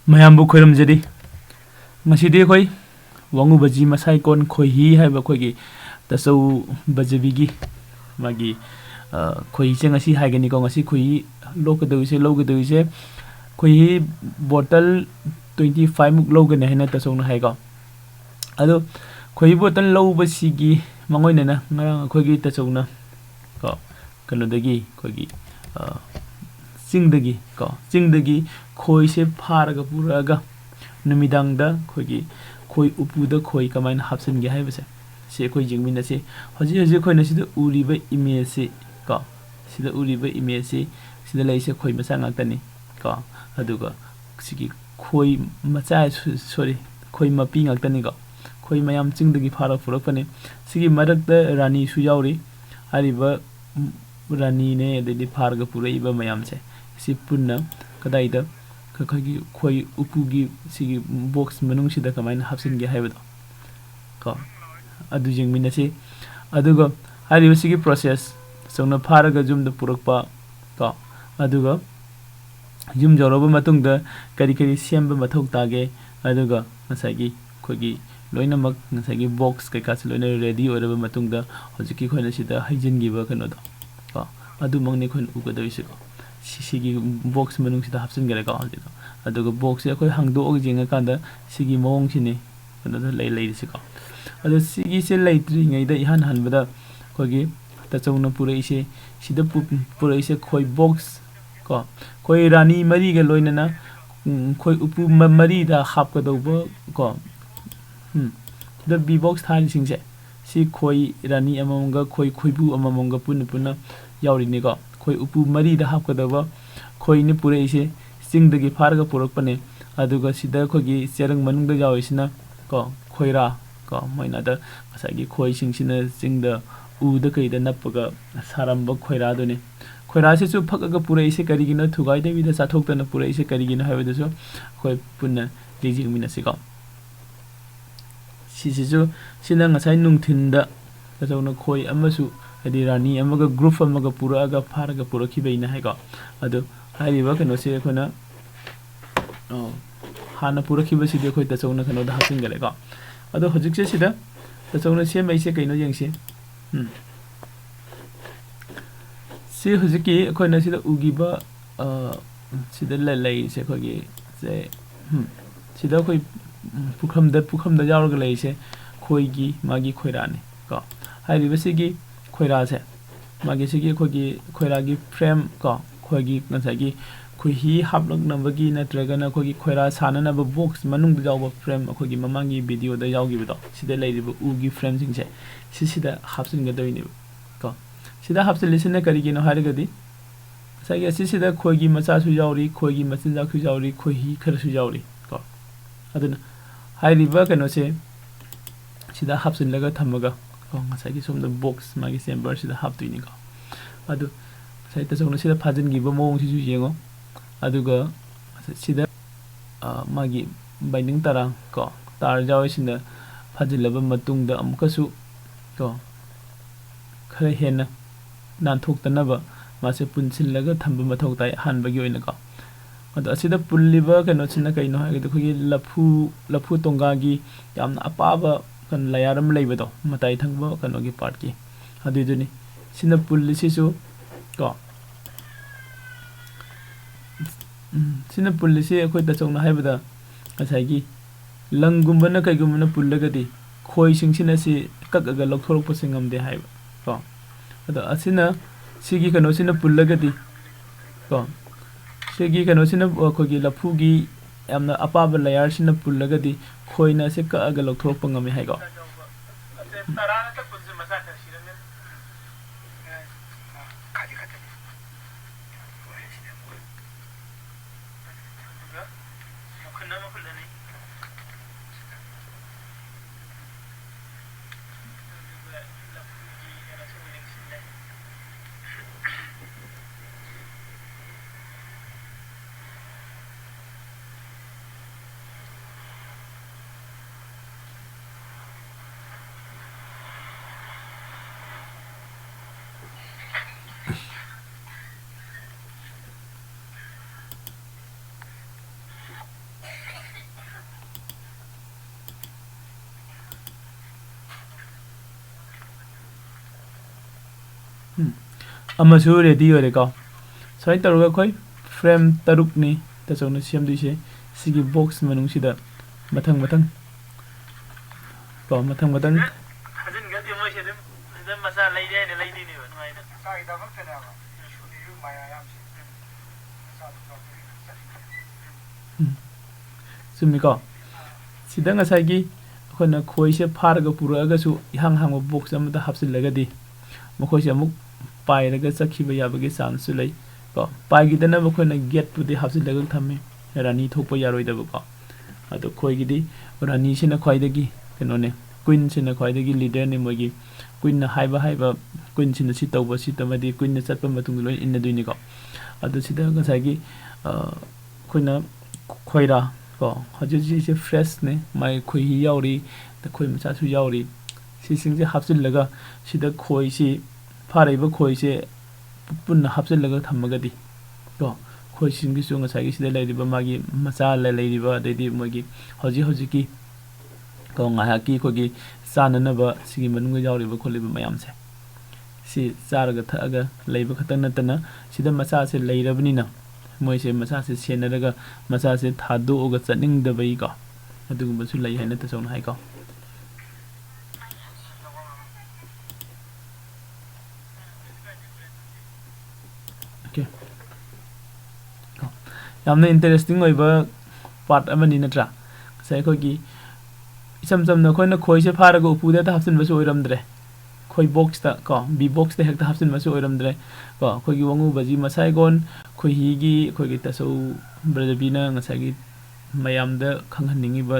ꯃꯌꯥꯝꯕꯨ ꯈꯣꯏꯔꯝꯖꯔꯤ ꯉꯁꯤꯗꯤ ꯑꯩꯈꯣꯏ ꯋꯥꯡꯉꯨꯕꯖꯤ ꯃꯁꯥꯏ ꯀꯣꯟ ꯈꯣꯏꯍꯤ ꯍꯥꯏꯕ ꯑꯩꯈꯣꯏꯒꯤ ꯇꯆꯧ ꯕꯖꯕꯤꯒꯤ ꯃꯥꯒꯤ ꯈꯣꯏꯍꯤꯁꯦ ꯉꯁꯤ ꯍꯥꯏꯒꯅꯤꯀꯣ ꯉꯁꯤ ꯈꯣꯏꯍꯤ ꯂꯧꯒꯗꯧꯔꯤꯁꯦ ꯈꯣꯏꯍꯤ ꯕꯣꯇꯜ 25 ꯃꯨꯛ ꯂꯧꯒꯅꯤ ꯍꯥꯏꯅ ꯇꯆꯧꯅ ꯍꯥꯏꯀꯣ ꯑꯗꯣ ꯈꯣꯏꯍꯤ ꯕꯣꯇꯜ ꯂꯧꯕꯁꯤꯒꯤ ꯃꯉꯣꯏꯅꯅ ꯉꯔꯥꯡ ꯑꯩꯈꯣꯏꯒꯤ ꯇꯆꯧꯅ ꯀꯣ ꯀꯩꯅꯣꯗꯒꯤ ꯑꯩꯈꯣꯏꯒꯤ ꯆꯤꯡꯗꯒꯤ ꯈꯣꯏꯁꯦ ꯐꯥꯔꯒ ꯄꯨꯔꯛꯑꯒ ꯅꯨꯃꯤꯗꯥꯡꯗ ꯑꯩꯈꯣꯏꯒꯤ ꯈꯣꯏ ꯎꯄꯨꯗ ꯈꯣꯏ ꯀꯃꯥꯏꯅ ꯍꯥꯞꯆꯤꯟꯒꯦ ꯍꯥꯏꯕꯁꯦ ꯁꯤ ꯑꯩꯈꯣꯏ ꯌꯦꯡꯃꯤꯟꯅꯁꯤ ꯍꯧꯖꯤꯛ ꯑꯩꯈꯣꯏꯅ ꯁꯤꯗ ꯎꯔꯤꯕ ꯏꯃꯦꯖꯁꯤ ꯀꯣ sida uriba image si sida laise khoi macha ngakani ko aduga sigi khoi macha sorry khoi mapi ngaktani ko khoi mayam chingdagi phara purakpani sigi marakta rani su yauri ariba rani ne adidi pharga puraiba mayam se si punna kadaida khagi khoi upugi sigi box manung sida kamaina hapsin ge haibado ko adu jingmina si aduga ariba sigi process songna pharaga jumda purakpa ko aduga jum joroba matungda kari kari semba mathau tage aduga ngasagi khogi loina mak ngasagi box kai ka loina ready oraba matungda hojiki khoina sida haijin giba kano do ko adu mangni khon ugadoi ko sigi box manung sida hapsin gare ko hojiko aduga box ya khoi hangdo og jinga kanda sigi mong sini kano da lei ko adu sigi se leitri ngai da ihan hanbada khogi tachawna puraise sida puraise khoi box ko khoi rani mari ga loina na khoi upu mari da hap ka dobo ko the b box thali singse si khoi rani amamonga khoi khoibu amamonga puna yauri ni ko khoi upu mari da hap ka dobo khoi ni puraise singdagi farga purakpane aduga sida khogi cherang manungda yawisina ko khoira ko moina da asagi khoi singsina singda uda kaida napaga saramba khoira done khoira se chu phakaga pura ise karigina thugai debi da sathok tana pura ise karigina haibada so khoi punna lijing mina se ko sisu sina ngasai nungthinda tawna khoi amasu adi rani amaga group amaga pura aga pharaga pura khibeina hai ko adu hariba kano se khona hana pura khibasi de khoi tawna kano da hasin gale ko adu hojik se sida tawna se mai se kaino yengse si hujiki akoina sida ugiba sida lei se khogi se sida khoi pukhamda yaurga lei se khoigi magi khoirani ko hairi basigi khoira se magi sigi khogi khoiragi frame ko khoigi ngasagi khohi haplak nambagi natragana khogi khoira sanana ba box manung da jawba frame khogi mamangi video da yawgi bido sida leiriba ugi frame sing se sida hapsin ga doini ko sida hapsin listen kari gino harigadi sagi sida khogi macha su yauri khogi machin ja khu yauri khohi khar su yauri ko aduna hairiba kano se sida hapsin laga thamaga ko ngasagi somda box magi chamber sida haptuini ko adu sai ta songna sida phajin gi ba mong si ju yengo aduga sida magi binding tarang ko tar jawi sinda phajilaba matungda amkasu ko khare hena nan thoktanaba mase punsillaga thamba mathau tai hanbagi oina ko adu asida pulliba kano china kaino hagida khogi lafu tongagi yamna apaba kan layaram leibado matai thangba kano gi part ki adu duni sina pulli sisu ko sina pulli se khoi ta chongna haibada asagi langumbana kaigumana pullagadi khoi singsina si kakaga lokthorok pasingam de haiba ko ado asina sigi kano sina pullagadi ko sigi kano sina khogi lafugi yamna apaba layar sina pullagadi khoina se kakaga lokthorok pangami haigo ꯑꯃꯁꯨ ready ꯑꯣꯏꯔꯦꯀꯣ ꯁꯨꯃꯥꯏꯅ ꯇꯧꯔꯒ ꯑꯩꯈꯣꯏ frame 3ꯅꯤ ꯇꯆꯧꯅ ꯁꯦꯝꯗꯣꯏꯁꯦ ꯁꯤꯒꯤ box ꯃꯅꯨꯡꯁꯤꯗ ꯃꯊꯪ ꯃꯊꯪ ꯀꯣ ꯃꯊꯪ ꯃꯊꯪ ꯍꯥꯖꯤꯟꯒꯗꯤ ꯃꯣꯏꯁꯦ ꯑꯗꯨꯝ ꯃꯆꯥ ꯂꯩꯔꯦ ꯍꯥꯏꯅ ꯂꯩꯗꯣꯏꯅꯦꯕ ꯅꯨꯡꯉꯥꯏꯅ ꯃꯆꯥꯒꯤꯗꯃꯛꯇꯅꯦꯕ ꯁꯨꯅꯤꯁꯨ ꯃꯌꯥꯝꯁꯦ ꯆꯨꯝꯃꯤꯀꯣ ꯁꯤꯗ ꯉꯁꯥꯏꯒꯤ ꯑꯩꯈꯣꯏꯅ ꯈꯣꯏꯁꯦ ꯐꯥꯔꯒ ꯄꯨꯔꯛꯑꯒꯁꯨ ꯏꯍꯥꯡ ꯍꯥꯡꯕ ꯕꯣꯛꯁ ꯑꯃꯗ ꯍꯥꯞꯆꯤꯜꯂꯒꯗꯤ ꯃꯈꯣꯏꯁꯦ ꯑꯃꯨꯛ ꯄꯥꯏꯔꯒ ꯆꯠꯈꯤꯕ ꯌꯥꯕꯒꯤ ꯆꯥꯟꯁꯁꯨ ꯂꯩ ꯀꯣ ꯄꯥꯏꯈꯤꯗꯅꯕ ꯑꯩꯈꯣꯏꯅ ꯒꯦꯠꯄꯨꯗꯤ ꯍꯥꯞꯆꯤꯜꯂꯒ ꯊꯝꯃꯤ ꯔꯥꯅꯤ ꯊꯣꯛꯄ ꯌꯥꯔꯣꯏꯗꯕꯀꯣ ꯑꯗꯣ ꯈꯣꯏꯒꯤꯗꯤ ꯔꯥꯅꯤꯁꯤꯅ ꯈ꯭ꯋꯥꯏꯗꯒꯤ ꯀꯩꯅꯣꯅꯦ ꯀꯨꯏꯟꯁꯤꯅ ꯈ꯭ꯋꯥꯏꯗꯒꯤ ꯂꯤꯗꯔꯅꯤ ꯃꯣꯏꯒꯤ ꯀꯨꯏꯟꯅ ꯍꯥꯏꯕ ꯀꯨꯏꯟꯁꯤꯅ ꯁꯤ ꯇꯧꯕ ꯁꯤ ꯇꯧꯃꯗꯤ ꯀꯨꯏꯟꯅ ꯆꯠꯄ ꯃꯇꯨꯡꯗ ꯂꯣꯏ ꯏꯟꯅꯗꯣꯏꯅꯤꯀꯣ ꯑꯗꯣ ꯁꯤꯗ ꯉꯁꯥꯏꯒꯤ ꯑꯩꯈꯣꯏꯅ ꯈꯣꯏꯔꯥ ꯀꯣ ꯍꯧꯖꯤꯛ ꯍꯧꯖꯤꯛꯁꯦ ꯐ꯭ꯔꯦꯁꯅꯦ ꯃꯥꯒꯤ ꯈꯣꯏꯍꯤ ꯌꯥꯎꯔꯤ ꯈꯣꯏ ꯃꯆꯥꯁꯨ ꯌꯥꯎꯔꯤ ꯁꯤꯁꯤꯡꯁꯦ ꯍꯥꯞꯆꯤꯜꯂꯒ ꯁꯤꯗ ꯈꯣꯏꯁꯤ ꯐꯥꯔꯤꯕ ꯈꯣꯏꯁꯦ ꯄꯨꯟꯅ ꯍꯥꯞꯆꯤꯜꯂꯒ ꯊꯝꯃꯒꯗꯤ ꯀꯣ ꯈꯣꯏꯁꯤꯡꯒꯤꯁꯨ ꯉꯁꯥꯏꯒꯤ ꯁꯤꯗ ꯂꯩꯔꯤꯕ ꯃꯥꯒꯤ ꯃꯆꯥ ꯂꯩꯔꯤꯕ ꯑꯗꯩꯗꯤ ꯃꯣꯏꯒꯤ ꯍꯧꯖꯤꯛꯀꯤ ꯀꯣ ꯉꯥꯏꯍꯥꯛꯀꯤ ꯑꯩꯈꯣꯏꯒꯤ ꯆꯥꯅꯅꯕ ꯁꯤꯒꯤ ꯃꯅꯨꯡꯗ ꯌꯥꯎꯔꯤꯕ ꯈꯣꯠꯂꯤꯕ ꯃꯌꯥꯝꯁꯦ ꯁꯤ ꯆꯥꯔꯒ ꯊꯛꯑꯒ ꯂꯩꯕ ꯈꯛꯇꯪ ꯅꯠꯇꯅ ꯁꯤꯗ ꯃꯆꯥꯁꯦ ꯂꯩꯔꯕꯅꯤꯅ ꯃꯣꯏꯁꯦ ꯃꯆꯥꯁꯦ ꯁꯦꯟꯅꯔꯒ ꯃꯆꯥꯁꯦ ꯊꯥꯗꯣꯛꯑꯒ ꯆꯠꯅꯤꯡꯗꯕꯩꯀꯣ ꯑꯗꯨꯒꯨꯝꯕꯁꯨ ꯂꯩ ꯍꯥꯏꯅ ꯇꯁꯧꯅ ꯍꯥꯏꯀꯣ ꯑꯣꯀꯦ ꯌꯥꯝꯅ ꯏꯟꯇꯔꯦꯁꯇꯤꯡ ꯑꯣꯏꯕ ꯄꯥꯔꯠ ꯑꯃꯅꯤ ꯅꯠꯇ꯭ꯔꯥ ꯉꯁꯥꯏ ꯑꯩꯈꯣꯏꯒꯤ ꯏꯆꯝ ꯆꯝꯅ ꯑꯩꯈꯣꯏꯅ ꯈꯣꯏꯁꯦ ꯐꯥꯔꯒ ꯎꯄꯨꯗ ꯍꯦꯛꯇ ꯍꯥꯞꯆꯤꯟꯕꯁꯨ ꯑꯣꯏꯔꯝꯗ꯭ꯔꯦ ꯈꯣꯏ ꯕꯣꯛꯁꯇ ꯀꯣ ꯕꯤ ꯕꯣꯛꯁꯇ ꯍꯦꯛꯇ ꯍꯥꯞꯆꯤꯟꯕꯁꯨ ꯑꯣꯏꯔꯝꯗ꯭ꯔꯦ ꯀꯣ ꯑꯩꯈꯣꯏꯒꯤ ꯋꯥꯉꯨꯕꯖꯤ ꯃꯁꯥꯏꯒꯣꯟ ꯈꯣꯏꯍꯤꯒꯤ ꯑꯩꯈꯣꯏꯒꯤ ꯇꯁꯧ ꯕ꯭ꯔꯗꯕꯤꯅ ꯉꯁꯥꯏꯒꯤ ꯃꯌꯥꯝꯗ ꯈꯪꯍꯟꯅꯤꯡꯉꯤꯕ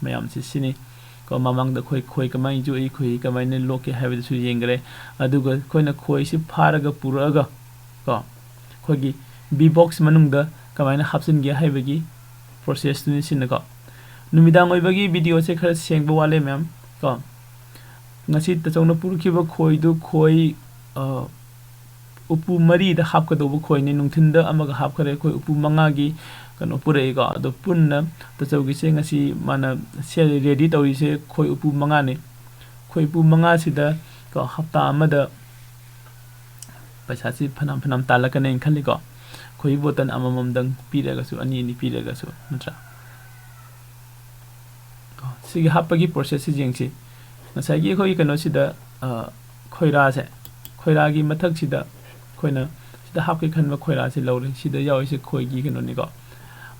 ꯃꯌꯥꯝꯁꯤ ꯁꯤꯅꯤ ꯀꯣ ꯃꯃꯥꯡꯗ ꯈꯣꯏ ꯀꯃꯥꯏꯅ ꯌꯣꯛꯏ ꯈꯣꯏꯍꯤ ꯀꯃꯥꯏꯅ ꯂꯣꯛꯀꯦ ꯍꯥꯏꯕꯗꯨꯁꯨ ꯌꯦꯡꯈ꯭ꯔꯦ ꯑꯗꯨꯒ ꯑꯩꯈꯣꯏꯅ ꯈꯣꯏꯁꯤ ꯐꯥꯔꯒ ꯄꯨꯔꯛꯑꯒ ꯀꯣ ꯑꯩꯈꯣꯏꯒꯤ ꯕꯤ ꯕꯣꯛꯁ ꯃꯅꯨꯡꯗ ꯀꯃꯥꯏꯅ ꯍꯥꯞꯆꯤꯟꯒꯦ ꯍꯥꯏꯕꯒꯤ ꯄ꯭ꯔꯣꯁꯦꯁꯇꯨꯅꯤ ꯁꯤꯅꯀꯣ ꯅꯨꯃꯤꯗꯥꯡ ꯑꯣꯏꯕꯒꯤ ꯚꯤꯗꯤꯑꯣꯁꯦ ꯈꯔ ꯁꯦꯡꯕ ꯋꯥꯠꯂꯦ ꯃꯌꯥꯝ ꯀꯣ ngasi tachongna purkhiba khoi du khoi upu mari da hapkadauba khoi ne nungthinda amaga hapkhare khoi upu manga gi kano purai ga ado punna tachaugi se ngasi mana se ready tauri se khoi upu manga ne khoi upu manga sida ko hapta amada paisa si phanam talakane khali ko khoi botan amamam dang piraga su ani ni piraga su natra ko sigi hapagi process jengsi ngsaigi khoi kano sida khoira se khoira gi mathak sida khoina sida hapki khanba khoira se lawre sida yawi se khoi gi kano ni ko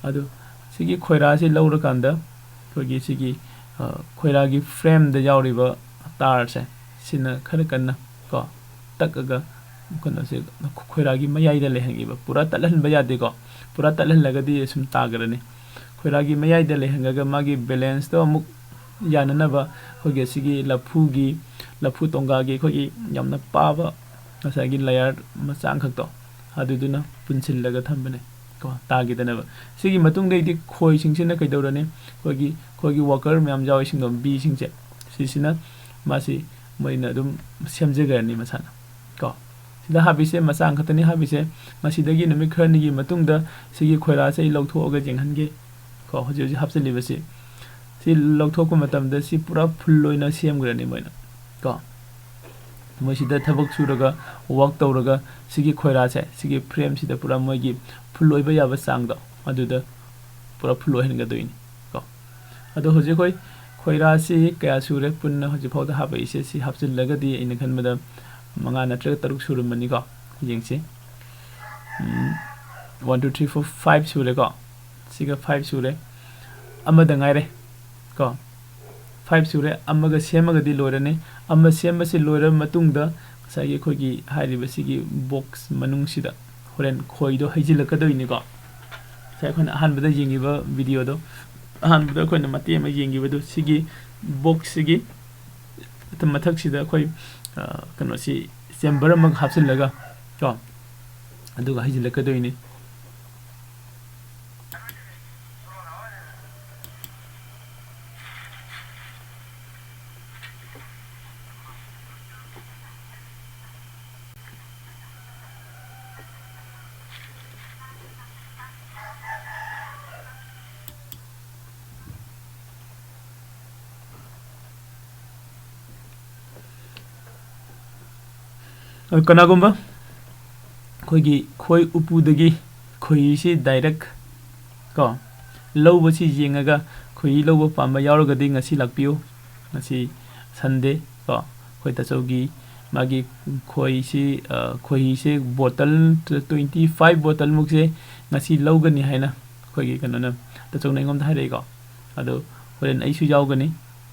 adu sigi khoira se lawra kanda khogi sigi khoira gi frame da yawri ba tar se sina khara kanna ko takaga kano se khoira gi mayai da lehangi ba pura talan ba yade ko pura talan lagadi sum tagrani khoira gi mayai da lehangaga magi balance to amuk yanana ba khogi sigi lafu tonga gi khogi yamna paba ngasagi layer machang khak to aduduna punsil laga thambane ko tagi dana ba sigi matung dei di khoi singsina kaidorane khogi worker myam jawi singdom b singche sisina masi moina dum semjegarni masana ko sida habise machang khatani habise masidagi numi kharni gi matungda sigi khoira sei lawthoga jenghange ko hoji hapsali basi si lawthokpa matamda si pura full loina semgrani moina ko moisida thabak suraga work tawraga sigi khoira se sigi frame sida pura moigi full loiba yaba sangda aduda pura full lohenga doini ko ado hoji khoira si kaya sure punna hoji phawda haba ise si hapsil lagadi ina khanmada manga natra taruk surumani ko jengsi 1 2 3 4 5 sure ko siga 5 sure amada ngaire ko 5 sure amaga semagadi loirane amma semasi loira matungda sagi khogi hairiba sigi box manung sida horen khoido haijilakadoini ko sai khona ahanbada yengiba video do ahanbada khona mate ma yengiba do sigi box sigi mathak sida khoi kano si chamber mag hapsilaga ko aduga haijilakadoini कनागुंबा खोगी खोई उपुदगी खोई से direct को लौब से येंगा खोई लौब palm यावरगदी ngasi lakpiu ngasi Sunday को खोई तचौगी मागी खोई से बोतल 25 बोतल मुक्से ngasi लौगनी हैना खोई कनना तचौना ngom थारे को अदो होरेन आइसु यावगनी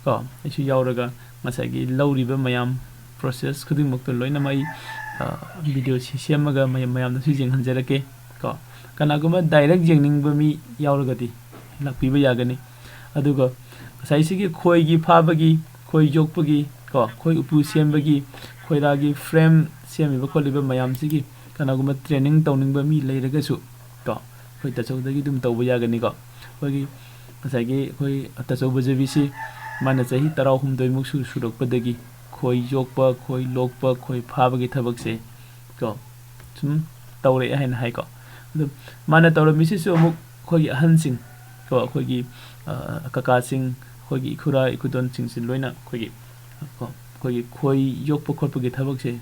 को आइसु यावरगा ngसागी लौरिबा मयाम प्रोसेस खुदिंग मुक्तो लोइना माई वीडियो सेमगा मयाम दसु जेंग हंजरके को कनागुमा direct जेंगनिंग बमी यावरगदी lakpiba yagani aduga saisigi khoi gi phabagi khoi jokpagi ko khoi upu sembagi khoiragi frame semiba kholiba mayam sigi kanaguma training tawning mi leiraga su ko khoi tachawdagi dum tawba yagani ko khogi saigi khoi tachawba jabisi mana chahi 13 muk surokpadagi khoi jokpa khoi lokpa khoi phabagi thabak se ko sum tawre hain hai ko mana tawra misi su muk khoi hansing को खोगी काका सिंह खोगी खुरा इकुदन सिंह से लोइना खोगी खोई योप खोपगी थबक से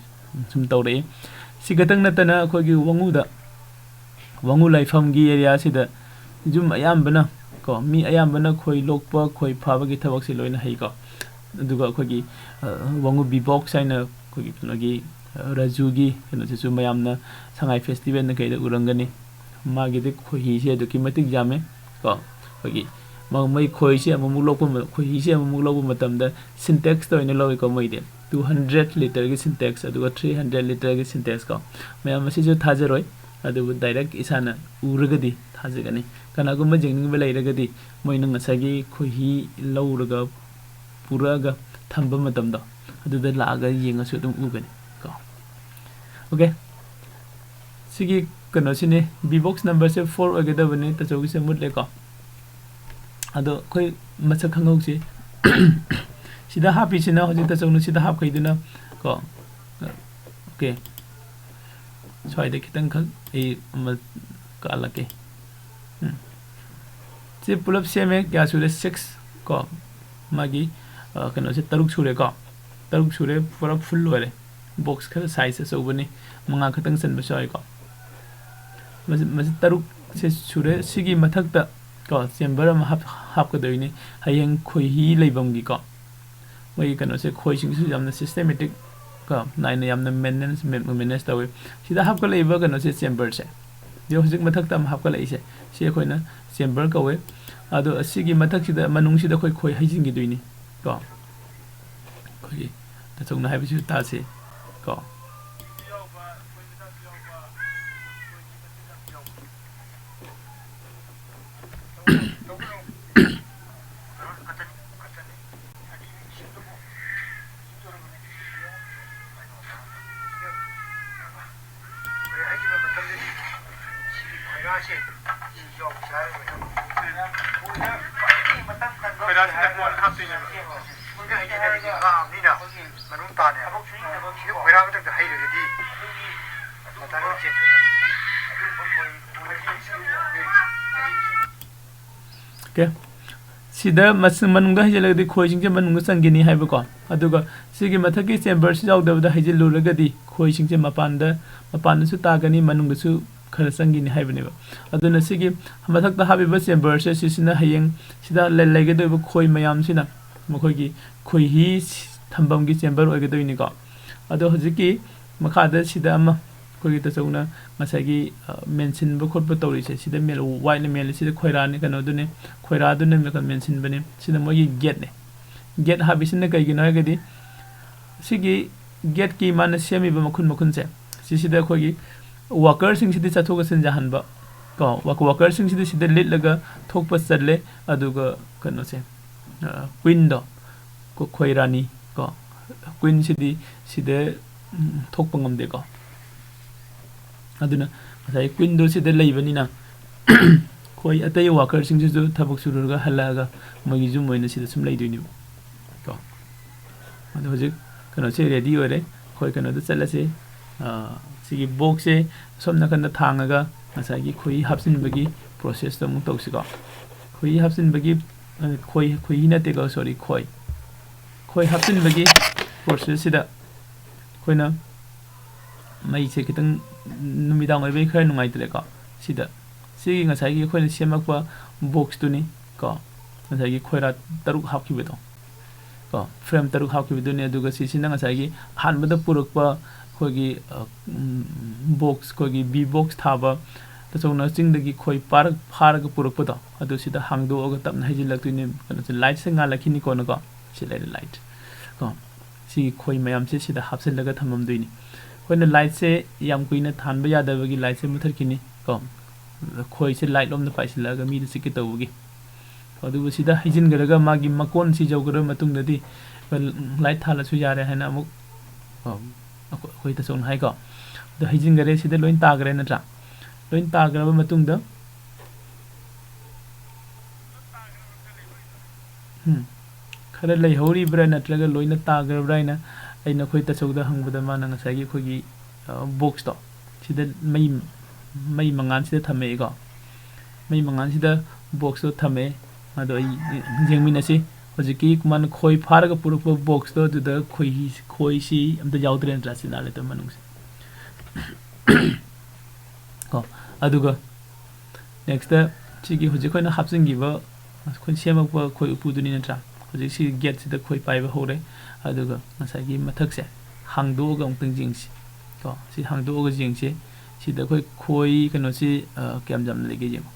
सुम तौरे सिगतंग नतना खोगी वंगु लाइफम गी area सिदा जुम अयामबना को मी अयामबना खोई लोकप खोई फाबगी थबक से लोइना है को दुगा खोगी वंगु बिबॉक्स आइना खोगी नगी राजुगी कनो से सु मयामना संगाई फेस्टिवल न कइदा उरंगनी मागी दे खोही से दुकी मतिक जामे को खोगी मई खोई से अमु लोप खोही से अमु लोप मतमदा सिंटेक्स तो इन लोइ को मई दे 200 लीटर की सिंटेक्स अदुगा 300 लीटर की सिंटेक्स को मयाम मसी जो थाजरोय अदुबु डायरेक्ट इसाना उरगदी थाजगनी कनागुम जेंगनिंग बेलाइरगदी मोइन ngसागी खोही लौरगा पुरागा थंब मतमदा अदुदा लागा येंगसु दुम उगनी को ओके सिगी कनो सिने बीबॉक्स नंबर से 4 अगदबने तचौगी से मुदले को अदो खोई मसक खंगौ से सिदा हापी सिना होजि तचौनु सिदा हाप खैदुना को ओके सोय दे खितंग खक ए कालके से पुलअप से में क्या सुरे 6 को मागी कनो से तरुक सुरे को तरुक सुरे पूरा फुल होरे बॉक्स खर साइज से उबने मंगा खतंग सन बसोय को मज तरुक से सुरे सिगी मथकता को चेंबर में हाप का दोइने हयंग खोही लेबमगी को वही कनो से खोई सिंगसु यामना सिस्टमैटिक को नाइन यामना मेंटेनेंस मैनेज तवे सिदा हाप का लेबा कनो से चेंबर से जो हजिक मथकता हाप का लेसे से खोइना चेंबर कवे अदो असिगी मथक सिदा मनुंग सिदा खोई खोई हजिंगी दोइने को खोई तचौना हाइबिसु तासे को सिदा मनुंगा हिजलगदी खोइसिंगजे मनुंगा संगिनी हाइबको अदुगा सिगी मथकी चेंबर से जाउदबदा हिजलुरगदी खोइसिंगजे मपानदसु तागनी मनुंगसु खर संगिनी हाइबनेबा अदुना सिगी मथकता हाबिबा चेंबर से सिसिना हयेंग सिदा लेगदोब खोइ मयाम सिना मखोइगी खोइहि थंबमगी चेंबर ओइगदोइनिको अदो हजिकी मखादा सिदा अमा खोइगी तचौना मसागी मेंशन बखोट तौरिसे सिदा मेल वाइट मेल सिदा खोइरानि कनो दुने खोइरा दुने मेल मेंशन बने सिदा मोगी गेट ने गेट हाबिसिना कइगिनो हगदी सिगी गेट की मान सेमिबा मखुन से सिदा खोइगी वर्कर सिंग सिदा चथोग सिनजाहनबा को वर्कर सिंग सिदा लिटलगा थोकप चले अदुगा कनो से क्वीन को खोइरानी को क्वीन सिदा थोकप ngamde को अदुना मसाई क्वीन दो सिदा लेबनिना खोई अतय वर्कर सिंग जो थबक सुरुगा हलागा मगी जु मोइना सिदा सुम लेदुनि को अदु हजिक कनो से रेडी ओरे खोई कनो द चलसे सिगी बॉक्स से सोमना कन थांगागा मसाई खोई हापसिनबगी प्रोसेस तो मु तौसिको खोई हापसिनबगी खोई नतेको सॉरी खोई हापसिनबगी प्रोसेस सिदा खोइना ꯃꯩꯁꯦ ꯈꯤꯇꯪ ꯅꯨꯃꯤꯗꯥꯡ ꯑꯣꯏꯕꯩ ꯈꯔ ꯅꯨꯡꯉꯥꯏꯇ꯭ꯔꯦꯀꯣ ꯁꯤꯗ ꯁꯤꯒꯤ ꯉꯁꯥꯏꯒꯤ ꯑꯩꯈꯣꯏꯅ ꯁꯦꯝꯃꯛꯄ ꯕꯣꯛꯁꯇꯨꯅꯤ ꯀꯣ ꯉꯁꯥꯏꯒꯤ ꯈꯣꯏꯔꯥ 6 ꯍꯥꯞꯈꯤꯕꯗꯣ ꯀꯣ ꯐ꯭ꯔꯦꯝ 6 ꯍꯥꯞꯈꯤꯕꯗꯨꯅꯤ ꯑꯗꯨꯒ ꯁꯤꯁꯤꯅ ꯉꯁꯥꯏꯒꯤ ꯑꯍꯥꯟꯕꯗ ꯄꯨꯔꯛꯄ ꯑꯩꯈꯣꯏꯒꯤ ꯕꯣꯛꯁ ꯑꯩꯈꯣꯏꯒꯤ ꯕꯤ ꯕꯣꯛꯁ ꯊꯥꯕ ꯇꯁꯧꯅ ꯆꯤꯡꯗꯒꯤ ꯈꯣꯏ ꯐꯥꯔꯒ ꯄꯨꯔꯛꯄꯗꯣ ꯑꯗꯨ ꯁꯤꯗ ꯍꯥꯡꯗꯣꯛꯑꯒ ꯇꯞꯅ ꯍꯩꯖꯤꯜꯂꯛꯇꯣꯏꯅꯤ ꯀꯩꯅꯣꯁꯦ ꯂꯥꯏꯠꯁꯦ ꯉꯥꯜꯂꯛꯈꯤꯅꯤꯀꯣꯅꯀꯣ ꯁꯤ ꯂꯩꯔꯦ ꯂꯥꯏꯠ ꯀꯣ ꯁꯤꯒꯤ ꯈꯣꯏ ꯃꯌꯥꯝꯁꯦ ꯁꯤꯗ ꯍꯥꯞꯆꯤꯜꯂꯒ ꯊꯝꯃꯝꯗꯣꯏꯅꯤ ꯑꯩꯈꯣꯏꯅ ꯂꯥꯏꯠꯁꯦ ꯌꯥꯝ ꯀꯨꯏꯅ ꯊꯥꯟꯕ ꯌꯥꯗꯕꯒꯤ ꯂꯥꯏꯠꯁꯦ ꯃꯨꯊꯠꯈꯤꯅꯤ ꯀꯣ ꯈꯣꯏꯁꯦ ꯂꯥꯏꯠ ꯂꯣꯝꯗ ꯄꯥꯏꯁꯤꯜꯂꯛꯑꯒ ꯃꯤꯗ ꯆꯤꯛꯀꯦ ꯇꯧꯕꯒꯤ ꯑꯗꯨꯕꯨ ꯁꯤꯗ ꯍꯩꯖꯤꯟꯈ꯭ꯔꯒ ꯃꯥꯒꯤ ꯃꯀꯣꯟꯁꯤ ꯌꯧꯈ꯭ꯔꯕ ꯃꯇꯨꯡꯗꯗꯤ ꯂꯥꯏꯠ ꯊꯥꯜꯂꯁꯨ ꯌꯥꯔꯦ ꯍꯥꯏꯅ ꯑꯃꯨꯛ ꯑꯩꯈꯣꯏ ꯇꯁꯧꯅ ꯍꯥꯏꯀꯣ ꯑꯗꯣ ꯍꯩꯖꯤꯟꯈꯔꯦ ꯁꯤꯗ ꯂꯣꯏ ꯇꯥꯈ꯭ꯔꯦ ꯅꯠꯇ꯭ꯔꯥ ꯂꯣꯏ ꯇꯥꯈ꯭ꯔꯕ ꯃꯇꯨꯡꯗ ꯈꯔ ꯂꯩꯍꯧꯔꯤꯕ꯭ꯔꯥ ꯅꯠꯇ꯭ꯔꯒ ꯂꯣꯏꯅ ꯇꯥꯈ꯭ꯔꯕ꯭ꯔꯥ ꯍꯥꯏꯅ ꯑꯩꯅ ꯑꯩꯈꯣꯏ ꯇꯁꯧꯗ ꯍꯪꯕꯗ ꯃꯥꯅ ꯉꯁꯥꯏꯒꯤ ꯑꯩꯈꯣꯏꯒꯤ ꯕꯣꯛꯁꯇꯣ ꯁꯤꯗ ꯃꯩ ꯃꯉꯥꯟꯁꯤꯗ ꯊꯝꯃꯛꯏꯀꯣ ꯃꯩ ꯃꯉꯥꯟꯁꯤꯗ ꯕꯣꯛꯁꯇꯣ ꯊꯝꯃꯛꯑꯦ ꯑꯗꯣ ꯑꯩ ꯌꯦꯡꯃꯤꯟꯅꯁꯤ ꯍꯧꯖꯤꯛꯀꯤ ꯃꯥꯅ ꯈꯣꯏ ꯐꯥꯔꯒ ꯄꯨꯔꯛꯄ ꯕꯣꯛꯁꯇꯣ ꯑꯗꯨꯗ ꯈꯣꯏꯁꯤ ꯑꯝꯇ ꯌꯥꯎꯗ꯭ꯔꯦ ꯅꯠꯇ꯭ꯔꯥ ꯁꯤ ꯂꯩꯇꯕ ꯃꯅꯨꯡꯁꯦ ꯀꯣ ꯑꯗꯨꯒ ꯅꯦꯛꯁꯇ ꯁꯤꯒꯤ ꯍꯧꯖꯤꯛ ꯑꯩꯈꯣꯏꯅ ꯍꯥꯞꯆꯤꯟꯈꯤꯕ ꯑꯩꯈꯣꯏꯅ ꯁꯦꯝꯃꯛꯄ ꯈꯣꯏ ꯎꯄꯨꯗꯨꯅꯤ ꯅꯠꯇ꯭ꯔꯥ ꯍꯧꯖꯤꯛ ꯁꯤ ꯒꯦꯠꯁꯤꯗ ꯈꯣꯏ ꯄꯥꯏꯕ ꯍꯧꯔꯦ ꯑꯗꯨꯒ ꯉꯁꯥꯏꯒꯤ ꯃꯊꯛꯁꯦ ꯍꯥꯡꯗꯣꯛꯑꯒ ꯑꯃꯨꯛꯇꯪ ꯌꯦꯡꯁꯤ ꯀꯣ ꯁꯤ ꯍꯥꯡꯗꯣꯛꯑꯒ ꯌꯦꯡꯁꯤ ꯁꯤꯗ ꯑꯩꯈꯣꯏ ꯈꯣꯏ ꯀꯩꯅꯣꯁꯤ ꯀꯌꯥꯝ ꯌꯥꯝꯅ ꯂꯩꯒꯦ ꯌꯦꯡꯉꯣ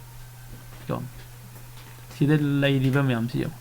ꯀꯣ ꯁꯤꯗ ꯂꯩꯔꯤꯕ ꯃꯌꯥꯝꯁꯤ ꯌꯦꯡꯉꯣ